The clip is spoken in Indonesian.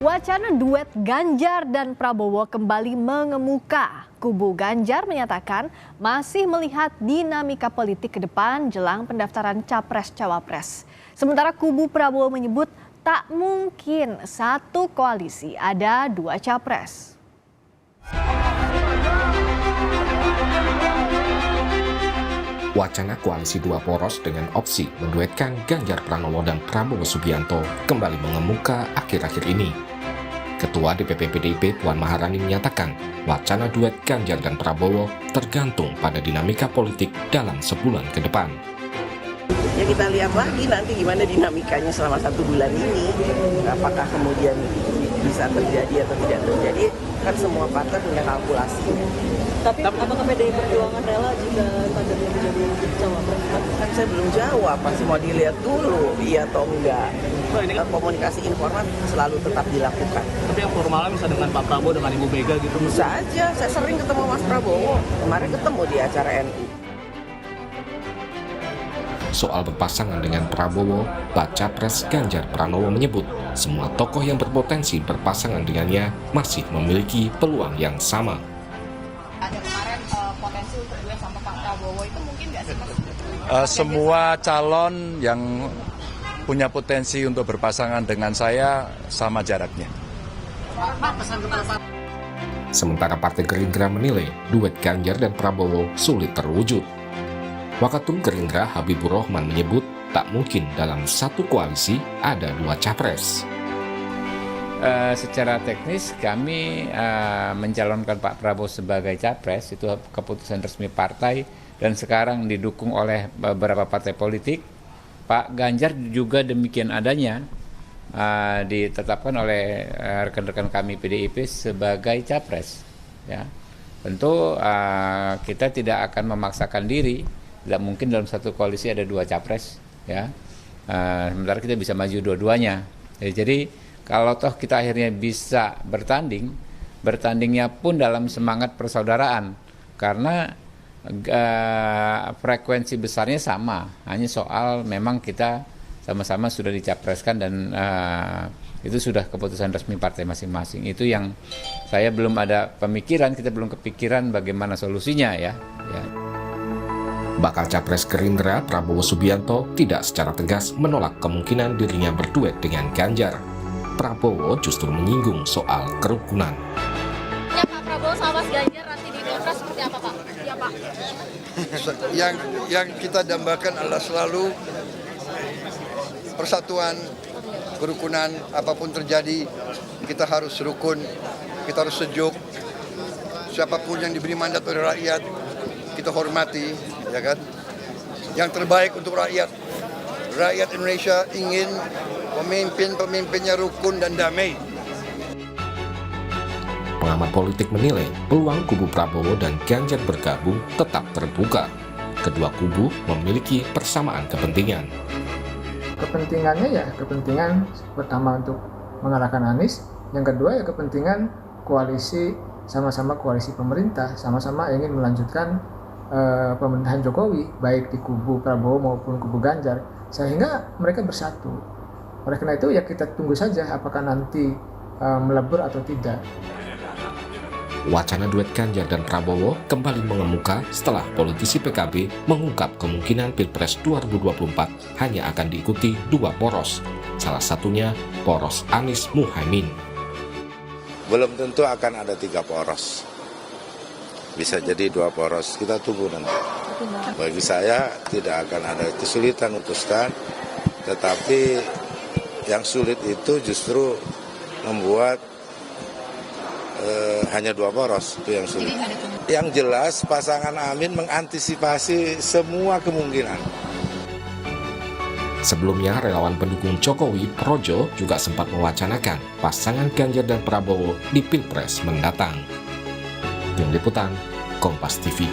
Wacana duet Ganjar dan Prabowo kembali mengemuka. Kubu Ganjar menyatakan masih melihat dinamika politik ke depan jelang pendaftaran Capres-Cawapres. Sementara kubu Prabowo menyebut tak mungkin satu koalisi ada dua capres. Wacana koalisi dua poros dengan opsi menduetkan Ganjar Pranowo dan Prabowo Subianto kembali mengemuka akhir-akhir ini. Ketua DPP PDIP Puan Maharani menyatakan wacana duet Ganjar dan Prabowo tergantung pada dinamika politik dalam sebulan ke depan. Ya kita lihat lagi nanti gimana dinamikanya selama 1 bulan ini. Apakah kemudian bisa terjadi atau tidak terjadi, kan semua partai punya kalkulasi. Tapi apakah PDI Perjuangan rela jika kadernya menjadi cawapres? Kan saya belum jawab, masih mau dilihat dulu iya atau enggak. Komunikasi informal selalu tetap dilakukan. Tapi yang formalnya bisa dengan Pak Prabowo, dengan Ibu Mega gitu? Bisa aja, saya sering ketemu Mas Prabowo. Kemarin ketemu di acara NU. Soal berpasangan dengan Prabowo, Baca Pres Ganjar Pranowo menyebut semua tokoh yang berpotensi berpasangan dengannya masih memiliki peluang yang sama. Ada kemarin potensi untuk duet sama Pak Prabowo itu mungkin nggak sih Mas? Semua calon yang punya potensi untuk berpasangan dengan saya sama jaraknya. Sementara Partai Gerindra menilai duet Ganjar dan Prabowo sulit terwujud. Wakatum Gerindra Habibur Rahman menyebut tak mungkin dalam satu koalisi ada dua capres. Secara teknis kami mencalonkan Pak Prabowo sebagai capres, itu keputusan resmi partai dan sekarang didukung oleh beberapa partai politik. Pak Ganjar juga demikian adanya ditetapkan oleh rekan-rekan kami PDIP sebagai capres. Ya. Tentu kita tidak akan memaksakan diri. Tidak mungkin dalam satu koalisi ada dua capres, ya. Sementara kita bisa maju dua-duanya. Jadi kalau toh kita akhirnya bisa bertandingnya pun dalam semangat persaudaraan, karena frekuensi besarnya sama. Hanya soal memang kita sama-sama sudah dicapreskan dan itu sudah keputusan resmi partai masing-masing. Itu yang saya belum ada pemikiran, kita belum kepikiran bagaimana solusinya ya. Bakal capres Gerindra Prabowo Subianto tidak secara tegas menolak kemungkinan dirinya berduet dengan Ganjar. Prabowo justru menyinggung soal kerukunan. Ya Pak Prabowo sama Mas Ganjar nanti di Pilpres seperti apa Pak? Ya Pak. Yang kita dambakan adalah selalu persatuan, kerukunan. Apapun terjadi kita harus rukun, kita harus sejuk. Siapapun yang diberi mandat oleh rakyat kita hormati, ya kan? Yang terbaik untuk rakyat. Rakyat Indonesia ingin pemimpinnya rukun dan damai. Pengamat politik menilai peluang kubu Prabowo dan Ganjar bergabung tetap terbuka. Kedua kubu memiliki persamaan kepentingan. Kepentingannya ya kepentingan pertama untuk mengalahkan Anies, yang kedua ya kepentingan koalisi, sama-sama koalisi pemerintah, sama-sama ingin melanjutkan pemerintahan Jokowi, baik di kubu Prabowo maupun kubu Ganjar, sehingga mereka bersatu. Oleh karena itu ya kita tunggu saja apakah nanti melebur atau tidak. Wacana duet Ganjar dan Prabowo kembali mengemuka setelah politisi PKB mengungkap kemungkinan Pilpres 2024 hanya akan diikuti dua poros, salah satunya poros Anies Muhaimin. Belum tentu akan ada 3 poros. Bisa jadi 2 poros, kita tunggu nanti. Bagi saya tidak akan ada kesulitan memutuskan, tetapi yang sulit itu justru membuat hanya 2 poros, itu yang sulit. Yang jelas pasangan Amin mengantisipasi semua kemungkinan. Sebelumnya, relawan pendukung Jokowi, Projo, juga sempat mewacanakan pasangan Ganjar dan Prabowo di Pilpres mendatang. Tim Liputan, Kompas TV.